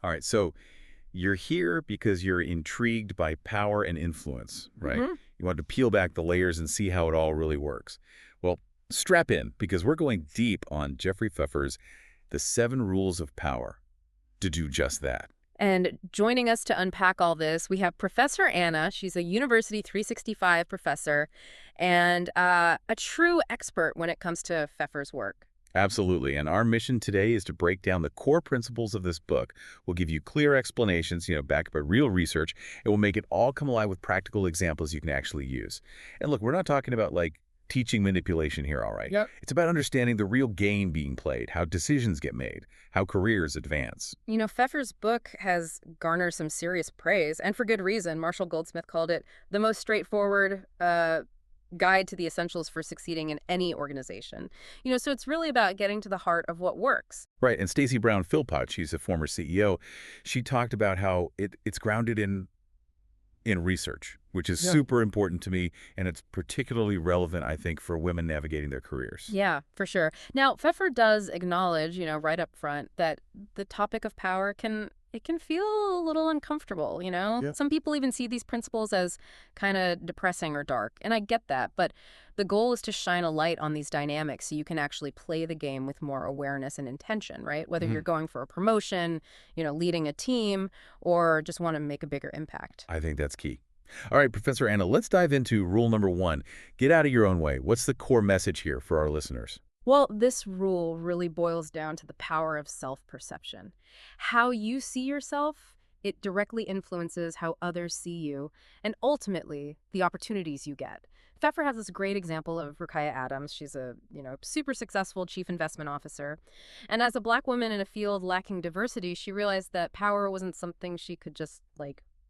All right, so you're here because you're intrigued by power and influence, right? Hmm. You want to peel back the layers and see how it all really works. Well, strap in because we're going deep on Jeffrey Pfeffer's The Seven Rules of Power to do just that. And joining us to unpack all this, we have Professor Anna. She's a University 365 professor and a true expert when it comes to Pfeffer's work. Absolutely. And our mission today is to break down the core principles of this book. We'll give you clear explanations, backed by real research, and we'll make it all come alive with practical examples you can actually use. And look, we're not talking about like teaching manipulation here, all right? Yep. It's about understanding the real game being played, how decisions get made, how careers advance. Pfeffer's book has garnered some serious praise, and for good reason. Marshall Goldsmith called it the most straightforward guide to the essentials for succeeding in any organization. So it's really about getting to the heart of what works. Right, and Stacey Brown Philpott, she's a former CEO, she talked about how it's grounded in research, which is Yeah. super important to me, and it's particularly relevant, I think, for women navigating their careers. Yeah, for sure. Now, Pfeffer does acknowledge, right up front, that the topic of power can feel a little uncomfortable. Yeah. Some people even see these principles as kind of depressing or dark, and I get that, but the goal is to shine a light on these dynamics so you can actually play the game with more awareness and intention, right? Whether you're Mhm. going for a promotion, leading a team, or just want to make a bigger impact. I think that's key. All right, Professor Anna, let's dive into rule number one. Get out of your own way. What's the core message here for our listeners? Well, this rule really boils down to the power of self-perception. How you see yourself, it directly influences how others see you, and ultimately, the opportunities you get. Pfeffer has this great example of Rukiah Adams. She's a, super successful chief investment officer. And as a black woman in a field lacking diversity, she realized that power wasn't something she could just,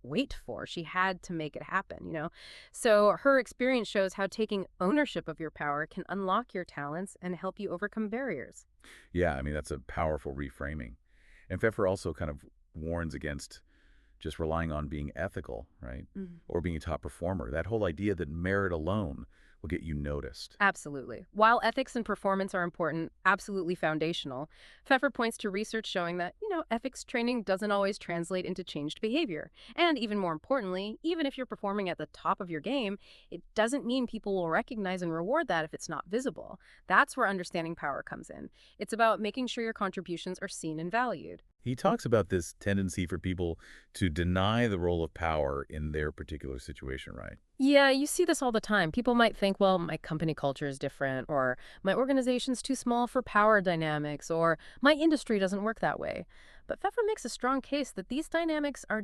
wait for. She had to make it happen. So her experience shows how taking ownership of your power can unlock your talents and help you overcome barriers. Yeah, I mean, that's a powerful reframing. And Pfeffer also kind of warns against just relying on being ethical, right? Mhm. Or being a top performer. That whole idea that merit alone will get you noticed. Absolutely. While ethics and performance are important, absolutely foundational, Pfeffer points to research showing that, ethics training doesn't always translate into changed behavior. And even more importantly, even if you're performing at the top of your game, it doesn't mean people will recognize and reward that if it's not visible. That's where understanding power comes in. It's about making sure your contributions are seen and valued. He talks about this tendency for people to deny the role of power in their particular situation, right? Yeah, you see this all the time. People might think, well, my company culture is different, or my organization's too small for power dynamics, or my industry doesn't work that way. But Pfeffer makes a strong case that these dynamics are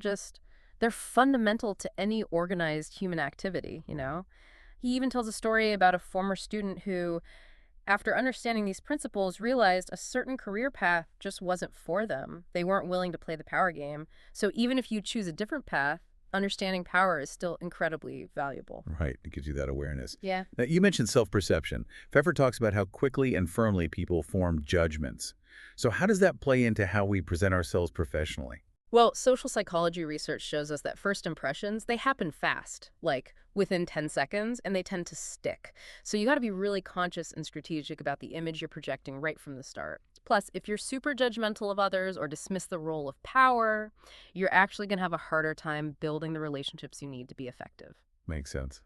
they're fundamental to any organized human activity. He even tells a story about a former student who, after understanding these principles, realized a certain career path just wasn't for them. They weren't willing to play the power game. So even if you choose a different path, understanding power is still incredibly valuable. Right. It gives you that awareness. Yeah. Now, you mentioned self-perception. Pfeffer talks about how quickly and firmly people form judgments. So how does that play into how we present ourselves professionally? Well, social psychology research shows us that first impressions, they happen fast, like within 10 seconds, and they tend to stick. So you got to be really conscious and strategic about the image you're projecting right from the start. Plus, if you're super judgmental of others or dismiss the role of power, you're actually going to have a harder time building the relationships you need to be effective. Makes sense.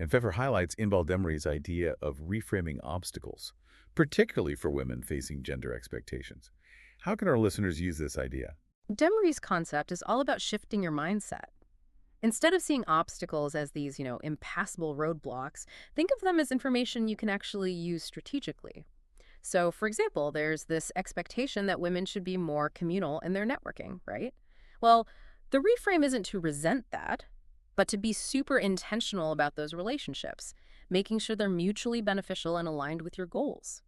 And Pfeffer highlights Inbal Demry's idea of reframing obstacles, particularly for women facing gender expectations. How can our listeners use this idea? Demery's concept is all about shifting your mindset. Instead of seeing obstacles as these, impassable roadblocks, think of them as information you can actually use strategically. So, for example, there's this expectation that women should be more communal in their networking, right? Well, the reframe isn't to resent that, but to be super intentional about those relationships, making sure they're mutually beneficial and aligned with your goals.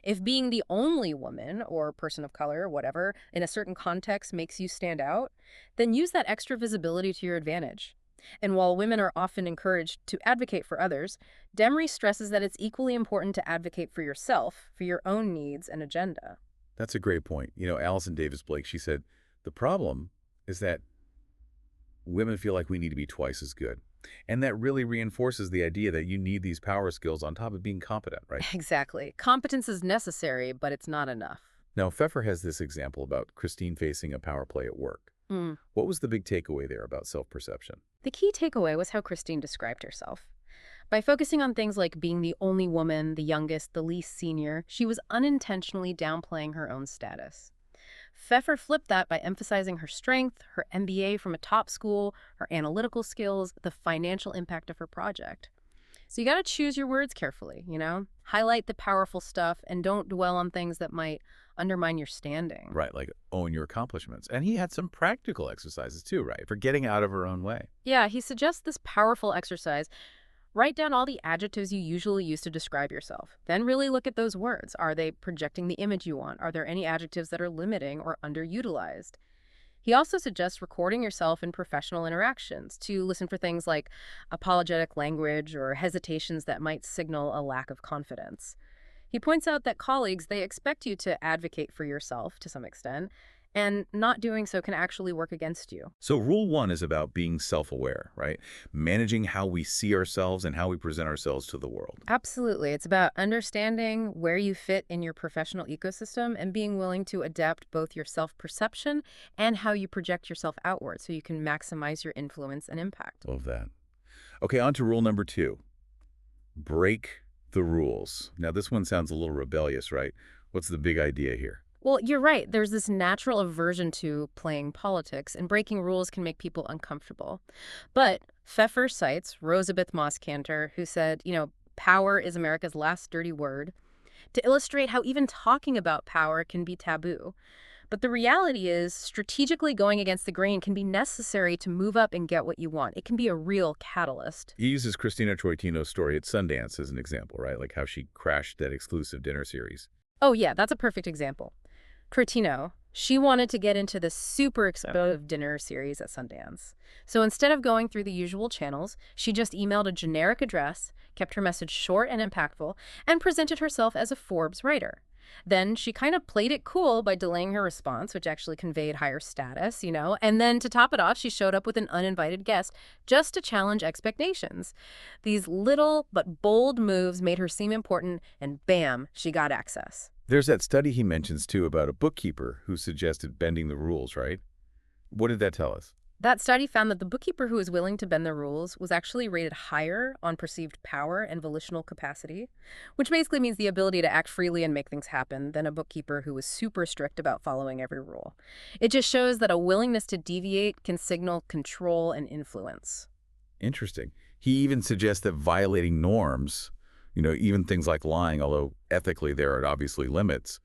If being the only woman or person of color, whatever, in a certain context makes you stand out, then use that extra visibility to your advantage. And while women are often encouraged to advocate for others, Demery stresses that it's equally important to advocate for yourself, for your own needs and agenda. That's a great point. Allison Davis Blake, she said, the problem is that women feel like we need to be twice as good. And that really reinforces the idea that you need these power skills on top of being competent, right? Exactly. Competence is necessary, but it's not enough. Now, Pfeffer has this example about Christine facing a power play at work. Mm. What was the big takeaway there about self-perception? The key takeaway was how Christine described herself. By focusing on things like being the only woman, the youngest, the least senior, she was unintentionally downplaying her own status. Pfeffer flipped that by emphasizing her strength, her MBA from a top school, her analytical skills, the financial impact of her project. So you got to choose your words carefully, Highlight the powerful stuff and don't dwell on things that might undermine your standing. Right, like own your accomplishments. And he had some practical exercises too, right, for getting out of her own way. Yeah, he suggests this powerful exercise. Write down all the adjectives you usually use to describe yourself. Then really look at those words. Are they projecting the image you want? Are there any adjectives that are limiting or underutilized? He also suggests recording yourself in professional interactions to listen for things like apologetic language or hesitations that might signal a lack of confidence. He points out that colleagues, they expect you to advocate for yourself to some extent, and not doing so can actually work against you. So rule one is about being self-aware, right? Managing how we see ourselves and how we present ourselves to the world. Absolutely. It's about understanding where you fit in your professional ecosystem and being willing to adapt both your self-perception and how you project yourself outward so you can maximize your influence and impact. Love that. Okay, on to rule number two. Break the rules. Now, this one sounds a little rebellious, right? What's the big idea here? Well, you're right. There's this natural aversion to playing politics, and breaking rules can make people uncomfortable. But Pfeffer cites Rosabeth Moss-Cantor, who said, power is America's last dirty word, to illustrate how even talking about power can be taboo. But the reality is, strategically going against the grain can be necessary to move up and get what you want. It can be a real catalyst. He uses Christina Troitino's story at Sundance as an example, right? Like how she crashed that exclusive dinner series. Oh, yeah, that's a perfect example. Trotino, she wanted to get into the super expensive dinner series at Sundance. So instead of going through the usual channels, she just emailed a generic address, kept her message short and impactful, and presented herself as a Forbes writer. Then she kind of played it cool by delaying her response, which actually conveyed higher status, and then to top it off, she showed up with an uninvited guest just to challenge expectations. These little but bold moves made her seem important, and bam, she got access. There's that study he mentions, too, about a bookkeeper who suggested bending the rules, right? What did that tell us? That study found that the bookkeeper who was willing to bend the rules was actually rated higher on perceived power and volitional capacity, which basically means the ability to act freely and make things happen, than a bookkeeper who was super strict about following every rule. It just shows that a willingness to deviate can signal control and influence. Interesting. He even suggests that violating norms, even things like lying, although ethically there are obviously limits,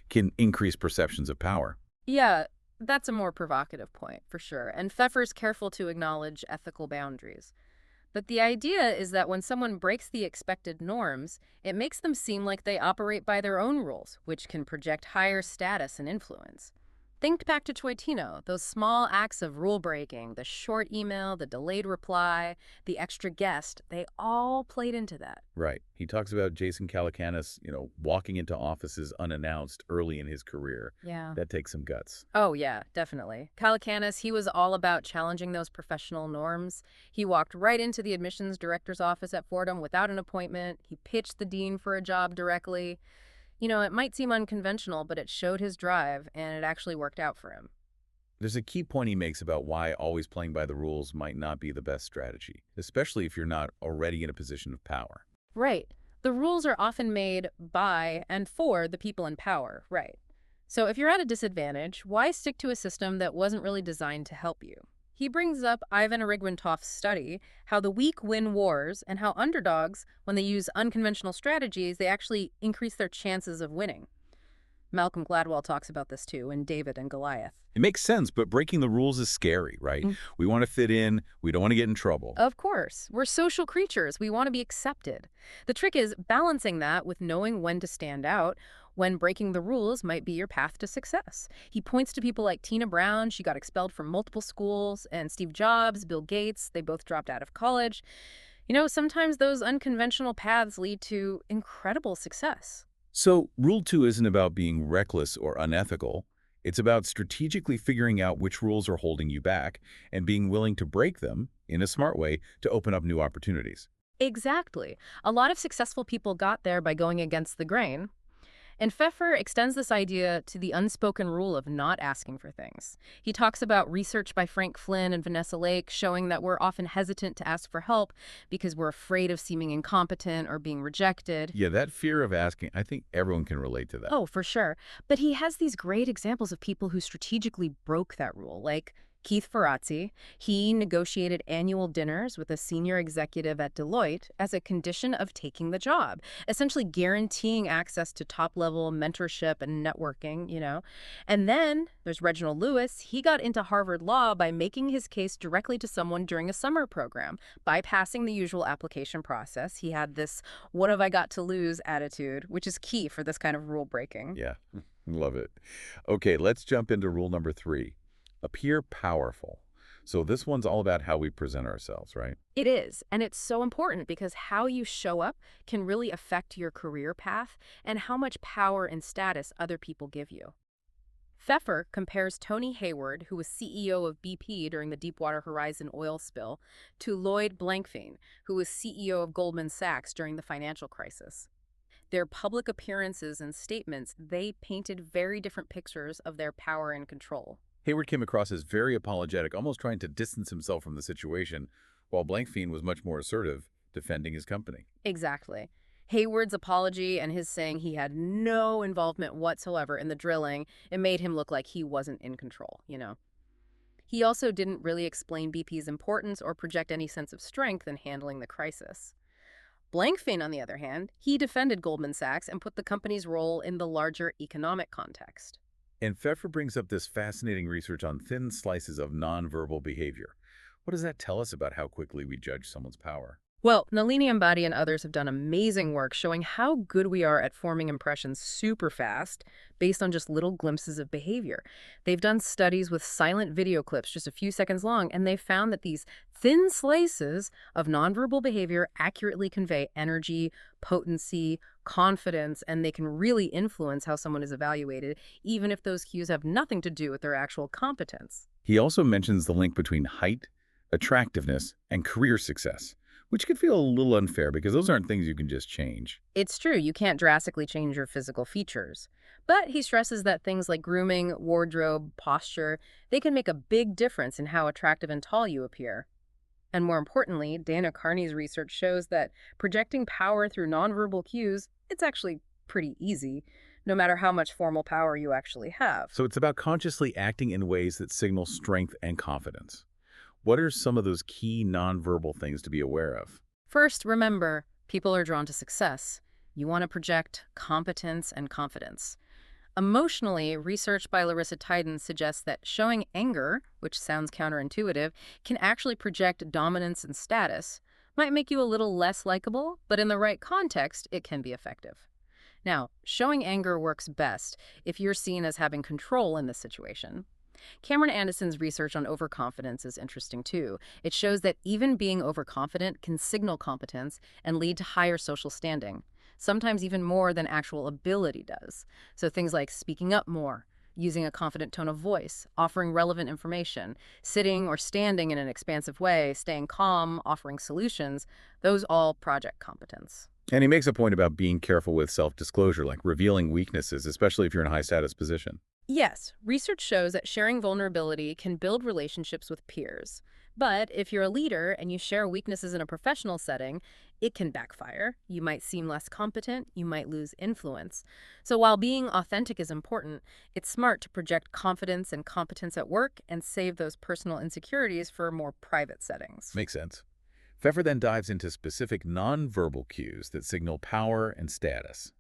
can increase perceptions of power. Yeah, that's a more provocative point, for sure. And Pfeffer's careful to acknowledge ethical boundaries. But the idea is that when someone breaks the expected norms, it makes them seem like they operate by their own rules, which can project higher status and influence. Think back to Troitino, those small acts of rule breaking, the short email, the delayed reply, the extra guest, they all played into that. Right. He talks about Jason Calacanis, walking into offices unannounced early in his career. Yeah. That takes some guts. Oh, yeah, definitely. Calacanis, he was all about challenging those professional norms. He walked right into the admissions director's office at Fordham without an appointment. He pitched the dean for a job directly. It might seem unconventional, but it showed his drive, and it actually worked out for him. There's a key point he makes about why always playing by the rules might not be the best strategy, especially if you're not already in a position of power. Right. The rules are often made by and for the people in power, right? So if you're at a disadvantage, why stick to a system that wasn't really designed to help you? He brings up Ivan Arigwantov's study, how the weak win wars, and how underdogs, when they use unconventional strategies, they actually increase their chances of winning. Malcolm Gladwell talks about this too in David and Goliath. It makes sense, but breaking the rules is scary, right? We want to fit in. We don't want to get in trouble. Of course. We're social creatures. We want to be accepted. The trick is balancing that with knowing when to stand out, when breaking the rules might be your path to success. He points to people like Tina Brown. She got expelled from multiple schools, and Steve Jobs, Bill Gates, they both dropped out of college. Sometimes those unconventional paths lead to incredible success. So rule 2 isn't about being reckless or unethical. It's about strategically figuring out which rules are holding you back and being willing to break them in a smart way to open up new opportunities. Exactly. A lot of successful people got there by going against the grain. And Pfeffer extends this idea to the unspoken rule of not asking for things. He talks about research by Frank Flynn and Vanessa Lake showing that we're often hesitant to ask for help because we're afraid of seeming incompetent or being rejected. Yeah, that fear of asking, I think everyone can relate to that. Oh, for sure. But he has these great examples of people who strategically broke that rule, like Keith Ferrazzi. He negotiated annual dinners with a senior executive at Deloitte as a condition of taking the job, essentially guaranteeing access to top-level mentorship and networking. And then there's Reginald Lewis. He got into Harvard Law by making his case directly to someone during a summer program, bypassing the usual application process. He had this "what have I got to lose" attitude, which is key for this kind of rule breaking. Yeah, love it. Okay, let's jump into rule number 3. Appear powerful. So this one's all about how we present ourselves, right? It is, and it's so important because how you show up can really affect your career path and how much power and status other people give you. Pfeffer compares Tony Hayward, who was CEO of BP during the Deepwater Horizon oil spill, to Lloyd Blankfein, who was CEO of Goldman Sachs during the financial crisis. Their public appearances and statements, they painted very different pictures of their power and control. Hayward came across as very apologetic, almost trying to distance himself from the situation, while Blankfein was much more assertive, defending his company. Exactly. Hayward's apology and his saying he had no involvement whatsoever in the drilling, it made him look like he wasn't in control. He also didn't really explain BP's importance or project any sense of strength in handling the crisis. Blankfein, on the other hand, he defended Goldman Sachs and put the company's role in the larger economic context. And Pfeffer brings up this fascinating research on thin slices of nonverbal behavior. What does that tell us about how quickly we judge someone's power? Well, Nalini Ambady and others have done amazing work showing how good we are at forming impressions super fast based on just little glimpses of behavior. They've done studies with silent video clips just a few seconds long, and they've found that these thin slices of nonverbal behavior accurately convey energy, potency, confidence, and they can really influence how someone is evaluated, even if those cues have nothing to do with their actual competence. He also mentions the link between height, attractiveness, and career success, which could feel a little unfair because those aren't things you can just change. It's true, you can't drastically change your physical features. But he stresses that things like grooming, wardrobe, posture, they can make a big difference in how attractive and tall you appear. And more importantly, Dana Carney's research shows that projecting power through nonverbal cues, it's actually pretty easy, no matter how much formal power you actually have. So it's about consciously acting in ways that signal strength and confidence. What are some of those key nonverbal things to be aware of? First, remember, people are drawn to success. You want to project competence and confidence. Emotionally, research by Larissa Tyden suggests that showing anger, which sounds counterintuitive, can actually project dominance and status. Might make you a little less likable, but in the right context, it can be effective. Now, showing anger works best if you're seen as having control in the situation. Cameron Anderson's research on overconfidence is interesting too. It shows that even being overconfident can signal competence and lead to higher social standing, sometimes even more than actual ability does. So things like speaking up more, using a confident tone of voice, offering relevant information, sitting or standing in an expansive way, staying calm, offering solutions, those all project competence. And he makes a point about being careful with self-disclosure, like revealing weaknesses, especially if you're in a high-status position. Yes, research shows that sharing vulnerability can build relationships with peers. But if you're a leader and you share weaknesses in a professional setting, it can backfire. You might seem less competent, you might lose influence. So while being authentic is important, it's smart to project confidence and competence at work and save those personal insecurities for more private settings. Makes sense. Pfeffer then dives into specific nonverbal cues that signal power and status.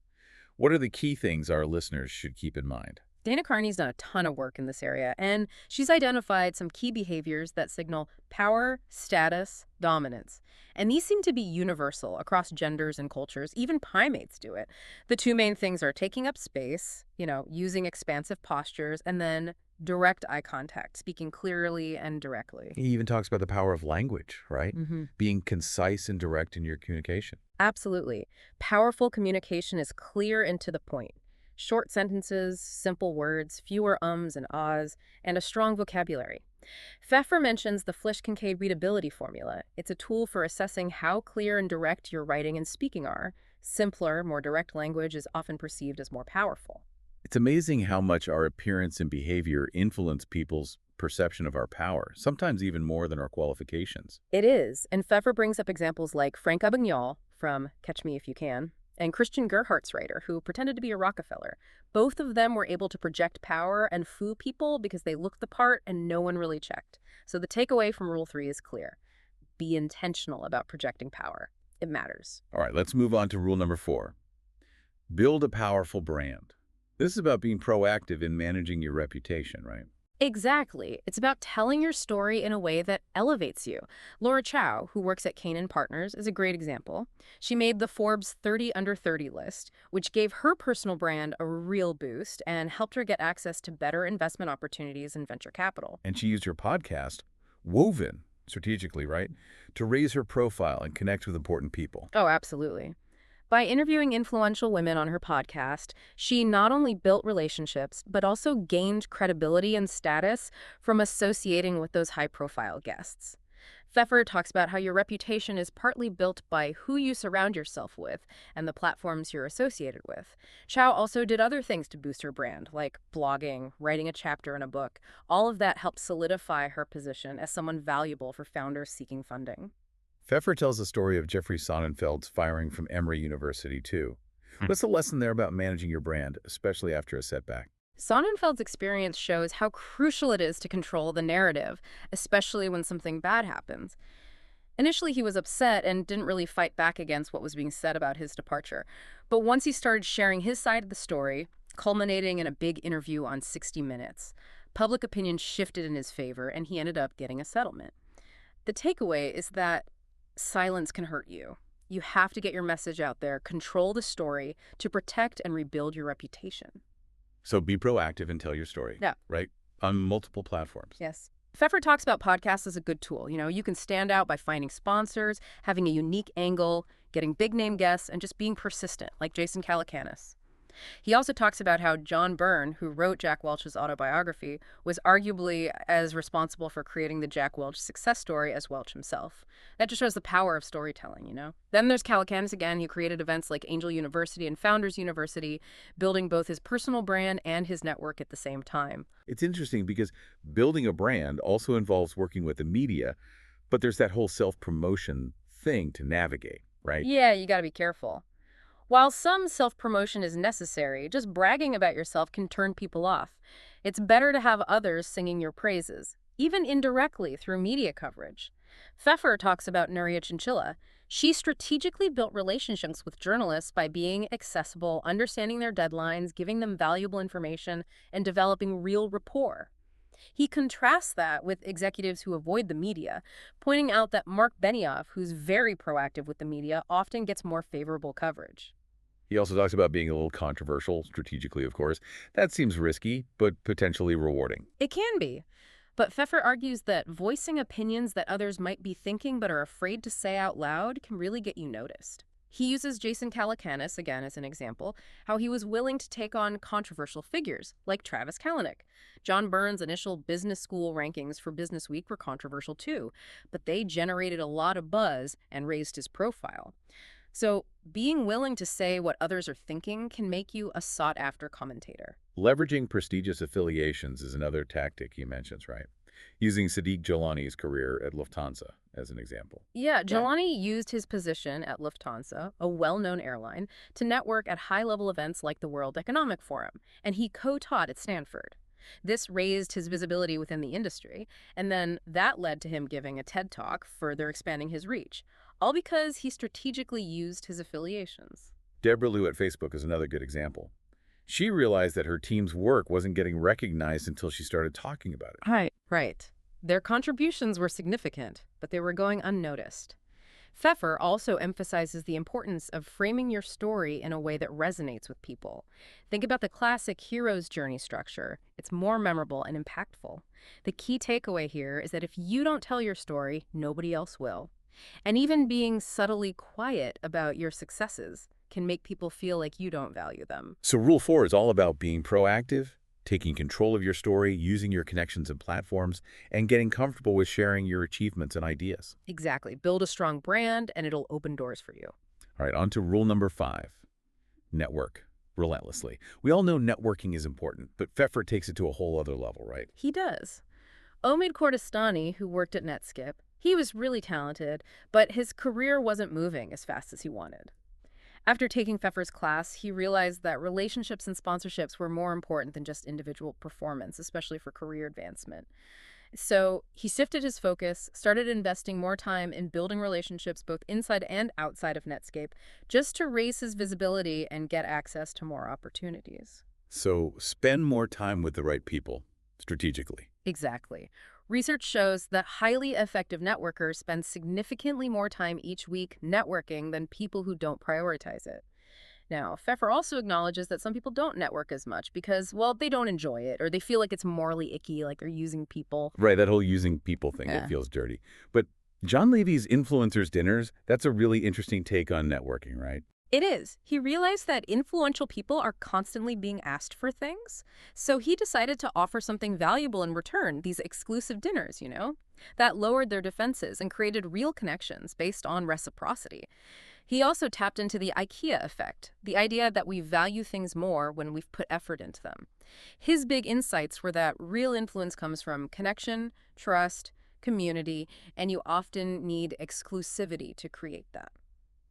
What are the key things our listeners should keep in mind? Dana Carney's done a ton of work in this area, and she's identified some key behaviors that signal power, status, dominance. And these seem to be universal across genders and cultures. Even primates do it. The two main things are taking up space, using expansive postures, and then direct eye contact, speaking clearly and directly. He even talks about the power of language, right? hmm Being concise and direct in your communication. Absolutely. Powerful communication is clear and to the point. Short sentences, simple words, fewer ums and ahs, and a strong vocabulary. Pfeffer mentions the Flisch-Kincaid readability formula. It's a tool for assessing how clear and direct your writing and speaking are. Simpler, more direct language is often perceived as more powerful. It's amazing how much our appearance and behavior influence people's perception of our power, sometimes even more than our qualifications. It is, and Pfeffer brings up examples like Frank Abagnale from Catch Me If You Can and Christian Gerhardt's writer, who pretended to be a Rockefeller. Both of them were able to project power and fool people because they looked the part and no one really checked. So the takeaway from Rule 3 is clear. Be intentional about projecting power. It matters. All right, let's move on to rule number 4. Build a powerful brand. This is about being proactive in managing your reputation, right? Exactly. It's about telling your story in a way that elevates you. Laura Chow, who works at Canaan Partners, is a great example. She made the Forbes 30 Under 30 list, which gave her personal brand a real boost and helped her get access to better investment opportunities in venture capital. And she used her podcast, Woven, strategically, right, to raise her profile and connect with important people. Oh, absolutely. By interviewing influential women on her podcast, she not only built relationships, but also gained credibility and status from associating with those high-profile guests. Pfeffer talks about how your reputation is partly built by who you surround yourself with and the platforms you're associated with. Chow also did other things to boost her brand, like blogging, writing a chapter in a book. All of that helped solidify her position as someone valuable for founders seeking funding. Pfeffer tells the story of Jeffrey Sonnenfeld's firing from Emory University, too. What's the lesson there about managing your brand, especially after a setback? Sonnenfeld's experience shows how crucial it is to control the narrative, especially when something bad happens. Initially, he was upset and didn't really fight back against what was being said about his departure. But once he started sharing his side of the story, culminating in a big interview on 60 Minutes, public opinion shifted in his favor and he ended up getting a settlement. The takeaway is that silence can hurt you. You have to get your message out there, control the story to protect and rebuild your reputation. So be proactive and tell your story, Yeah. right? On multiple platforms. Yes. Pfeffer talks about podcasts as a good tool. You can stand out by finding sponsors, having a unique angle, getting big name guests, and just being persistent, like Jason Calacanis. He also talks about how John Byrne, who wrote Jack Welch's autobiography, was arguably as responsible for creating the Jack Welch success story as Welch himself. That just shows the power of storytelling. Then there's Calacanis again, who created events like Angel University and Founders University, building both his personal brand and his network at the same time. It's interesting because building a brand also involves working with the media, but there's that whole self-promotion thing to navigate, right? Yeah, you gotta be careful. While some self-promotion is necessary, just bragging about yourself can turn people off. It's better to have others singing your praises, even indirectly through media coverage. Pfeffer talks about Nuria Chinchilla. She strategically built relationships with journalists by being accessible, understanding their deadlines, giving them valuable information, and developing real rapport. He contrasts that with executives who avoid the media, pointing out that Mark Benioff, who's very proactive with the media, often gets more favorable coverage. He also talks about being a little controversial, strategically, of course. That seems risky, but potentially rewarding. It can be. But Pfeffer argues that voicing opinions that others might be thinking but are afraid to say out loud can really get you noticed. He uses Jason Calacanis, again as an example, how he was willing to take on controversial figures, like Travis Kalanick. John Byrne's initial business school rankings for Business Week were controversial too, but they generated a lot of buzz and raised his profile. So being willing to say what others are thinking can make you a sought-after commentator. Leveraging prestigious affiliations is another tactic he mentions, right? Using Sadiq Jolani's career at Lufthansa as an example. Yeah, Jelani used his position at Lufthansa, a well-known airline, to network at high-level events like the World Economic Forum, and he co-taught at Stanford. This raised his visibility within the industry, and then that led to him giving a TED Talk, further expanding his reach, all because he strategically used his affiliations. Deborah Liu at Facebook is another good example. She realized that her team's work wasn't getting recognized until she started talking about it. Right. Their contributions were significant, but they were going unnoticed. Pfeffer also emphasizes the importance of framing your story in a way that resonates with people. Think about the classic hero's journey structure. It's more memorable and impactful. The key takeaway here is that if you don't tell your story, nobody else will. And even being subtly quiet about your successes can make people feel like you don't value them. So Rule 4 is all about being proactive, taking control of your story, using your connections and platforms, and getting comfortable with sharing your achievements and ideas. Exactly. Build a strong brand, and it'll open doors for you. All right, on to rule number 5. Network relentlessly. We all know networking is important, but Pfeffer takes it to a whole other level, right? He does. Omid Kordestani, who worked at Netscape, he was really talented, but his career wasn't moving as fast as he wanted. After taking Pfeffer's class, he realized that relationships and sponsorships were more important than just individual performance, especially for career advancement. So he shifted his focus, started investing more time in building relationships both inside and outside of Netscape, just to raise his visibility and get access to more opportunities. So spend more time with the right people, strategically. Exactly. Research shows that highly effective networkers spend significantly more time each week networking than people who don't prioritize it. Now, Pfeffer also acknowledges that some people don't network as much because, well, they don't enjoy it or they feel like it's morally icky, like they're using people. Right, that whole using people thing, it Yeah. feels dirty. But John Levy's Influencers Dinners, that's a really interesting take on networking, right? It is. He realized that influential people are constantly being asked for things, so he decided to offer something valuable in return, these exclusive dinners. That lowered their defenses and created real connections based on reciprocity. He also tapped into the IKEA effect, the idea that we value things more when we've put effort into them. His big insights were that real influence comes from connection, trust, community, and you often need exclusivity to create that.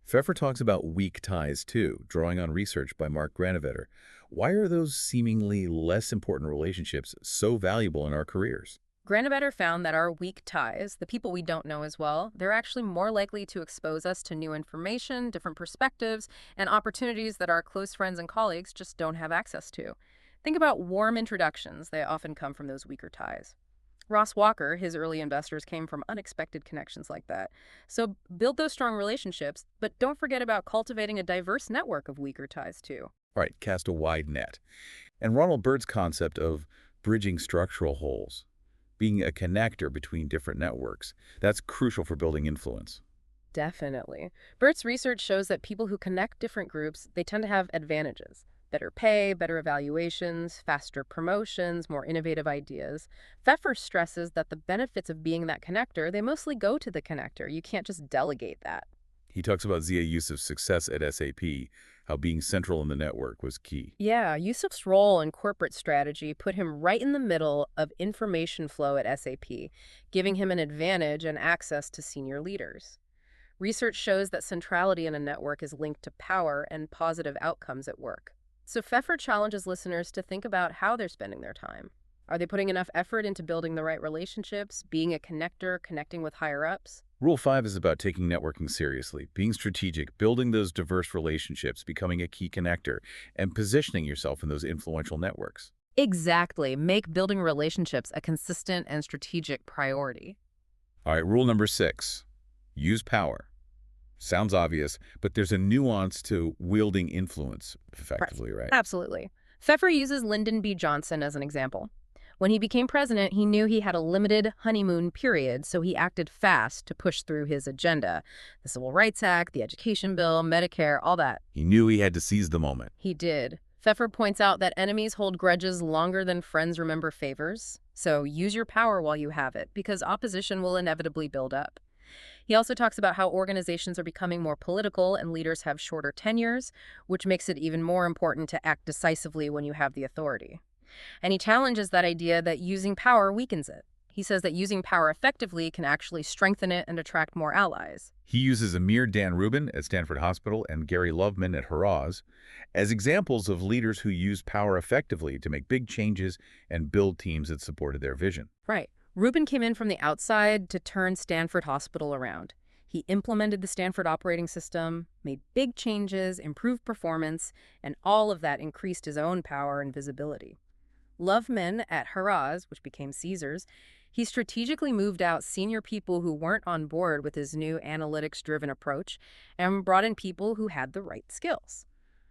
Pfeffer talks about weak ties, too, drawing on research by Mark Granovetter. Why are those seemingly less important relationships so valuable in our careers? Granovetter found that our weak ties, the people we don't know as well, they're actually more likely to expose us to new information, different perspectives, and opportunities that our close friends and colleagues just don't have access to. Think about warm introductions. They often come from those weaker ties. Ross Walker, his early investors came from unexpected connections like that. So build those strong relationships, but don't forget about cultivating a diverse network of weaker ties too. All right, cast a wide net. And Ronald Byrd's concept of bridging structural holes, being a connector between different networks, that's crucial for building influence. Definitely. Bert's research shows that people who connect different groups, they tend to have advantages. Better pay, better evaluations, faster promotions, more innovative ideas. Pfeffer stresses that the benefits of being that connector, they mostly go to the connector. You can't just delegate that. He talks about Zia Yusuf's success at SAP, how being central in the network was key. Yeah, Yusuf's role in corporate strategy put him right in the middle of information flow at SAP, giving him an advantage and access to senior leaders. Research shows that centrality in a network is linked to power and positive outcomes at work. So Pfeffer challenges listeners to think about how they're spending their time. Are they putting enough effort into building the right relationships, being a connector, connecting with higher ups? Rule 5 is about taking networking seriously, being strategic, building those diverse relationships, becoming a key connector, and positioning yourself in those influential networks. Exactly. Make building relationships a consistent and strategic priority. All right, rule number 6, use power. Sounds obvious, but there's a nuance to wielding influence effectively, right? Absolutely. Pfeffer uses Lyndon B. Johnson as an example. When he became president, he knew he had a limited honeymoon period, so he acted fast to push through his agenda. The Civil Rights Act, the Education Bill, Medicare, all that. He knew he had to seize the moment. He did. Pfeffer points out that enemies hold grudges longer than friends remember favors. So use your power while you have it, because opposition will inevitably build up. He also talks about how organizations are becoming more political and leaders have shorter tenures, which makes it even more important to act decisively when you have the authority. And he challenges that idea that using power weakens it. He says that using power effectively can actually strengthen it and attract more allies. He uses Amir Dan Rubin at Stanford Hospital and Gary Loveman at Haraz as examples of leaders who used power effectively to make big changes and build teams that supported their vision. Right. Rubin came in from the outside to turn Stanford Hospital around. He implemented the Stanford operating system, made big changes, improved performance, and all of that increased his own power and visibility. Loveman at Haraz, which became Caesars, he strategically moved out senior people who weren't on board with his new analytics-driven approach and brought in people who had the right skills.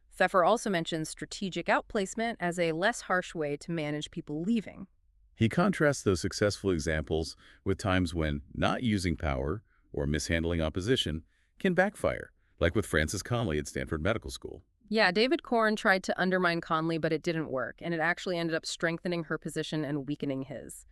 Pfeffer also mentions strategic outplacement as a less harsh way to manage people leaving. He contrasts those successful examples with times when not using power or mishandling opposition can backfire, like with Frances Conley at Stanford Medical School. Yeah, David Corn tried to undermine Conley, but it didn't work, and it actually ended up strengthening her position and weakening his.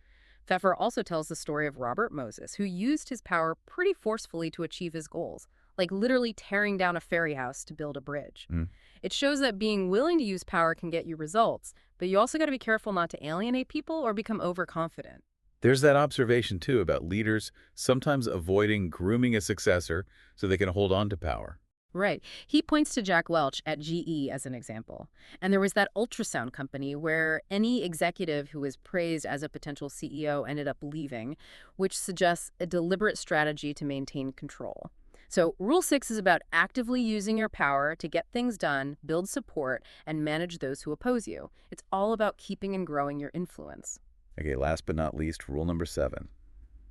Pfeffer also tells the story of Robert Moses, who used his power pretty forcefully to achieve his goals, like literally tearing down a ferry house to build a bridge. Mm. It shows that being willing to use power can get you results, but you also got to be careful not to alienate people or become overconfident. There's that observation, too, about leaders sometimes avoiding grooming a successor so they can hold on to power. Right. He points to Jack Welch at GE as an example. And there was that ultrasound company where any executive who was praised as a potential CEO ended up leaving, which suggests a deliberate strategy to maintain control. So, Rule 6 is about actively using your power to get things done, build support, and manage those who oppose you. It's all about keeping and growing your influence. Okay, last but not least, rule number 7.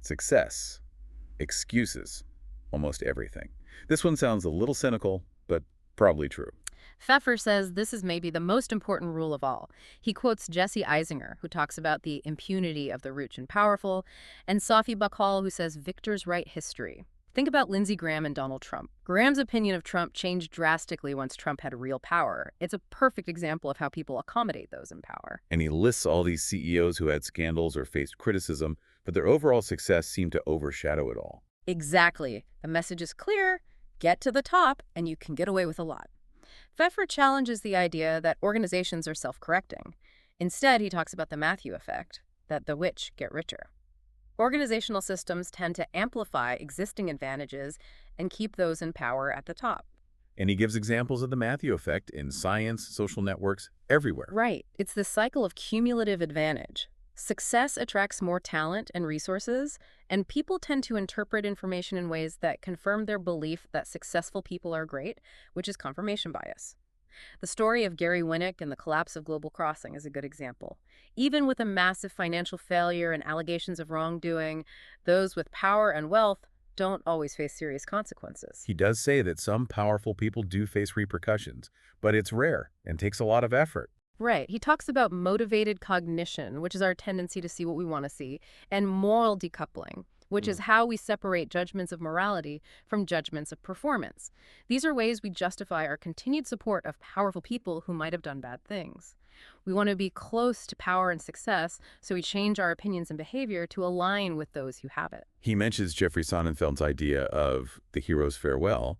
Success excuses almost everything. This one sounds a little cynical, but probably true. Pfeffer says this is maybe the most important rule of all. He quotes Jesse Eisinger, who talks about the impunity of the rich and powerful, and Safi Bahcall, who says victors write history. Think about Lindsey Graham and Donald Trump. Graham's opinion of Trump changed drastically once Trump had real power. It's a perfect example of how people accommodate those in power. And he lists all these CEOs who had scandals or faced criticism, but their overall success seemed to overshadow it all. Exactly. The message is clear. Get to the top, and you can get away with a lot. Pfeffer challenges the idea that organizations are self-correcting. Instead, he talks about the Matthew effect, that the rich get richer. Organizational systems tend to amplify existing advantages and keep those in power at the top. And he gives examples of the Matthew effect in science, social networks, everywhere. Right. It's the cycle of cumulative advantage. Success attracts more talent and resources, and people tend to interpret information in ways that confirm their belief that successful people are great, which is confirmation bias. The story of Gary Winnick and the collapse of Global Crossing is a good example. Even with a massive financial failure and allegations of wrongdoing, those with power and wealth don't always face serious consequences. He does say that some powerful people do face repercussions, but it's rare and takes a lot of effort. Right. He talks about motivated cognition, which is our tendency to see what we want to see, and moral decoupling, which is how we separate judgments of morality from judgments of performance. These are ways we justify our continued support of powerful people who might have done bad things. We want to be close to power and success, so we change our opinions and behavior to align with those who have it. He mentions Jeffrey Sonnenfeld's idea of the hero's farewell,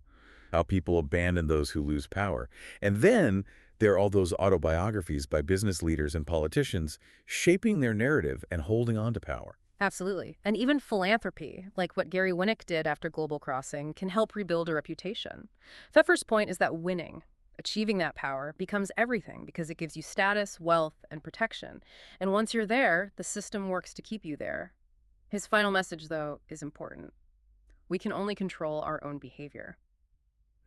how people abandon those who lose power. And then there are all those autobiographies by business leaders and politicians shaping their narrative and holding on to power. Absolutely. And even philanthropy, like what Gary Winnick did after Global Crossing, can help rebuild a reputation. Pfeffer's point is that winning, achieving that power, becomes everything because it gives you status, wealth, and protection. And once you're there, the system works to keep you there. His final message, though, is important. We can only control our own behavior.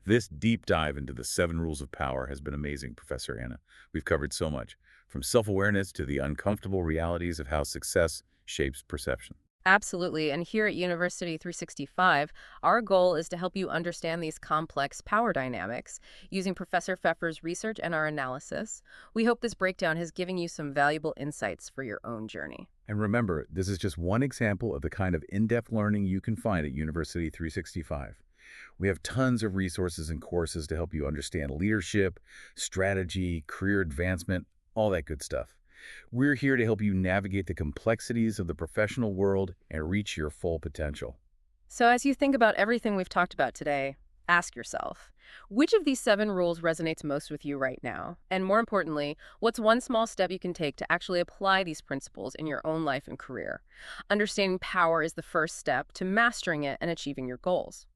This deep dive into the 7 rules of power has been amazing, Professor Anna. We've covered so much, from self-awareness to the uncomfortable realities of how success shapes perception. Absolutely. And here at University 365, our goal is to help you understand these complex power dynamics using Professor Pfeffer's research and our analysis. We hope this breakdown has given you some valuable insights for your own journey. And remember, this is just one example of the kind of in-depth learning you can find at University 365. We have tons of resources and courses to help you understand leadership, strategy, career advancement, all that good stuff. We're here to help you navigate the complexities of the professional world and reach your full potential. So as you think about everything we've talked about today, ask yourself, which of these 7 rules resonates most with you right now? And more importantly, what's one small step you can take to actually apply these principles in your own life and career? Understanding power is the first step to mastering it and achieving your goals.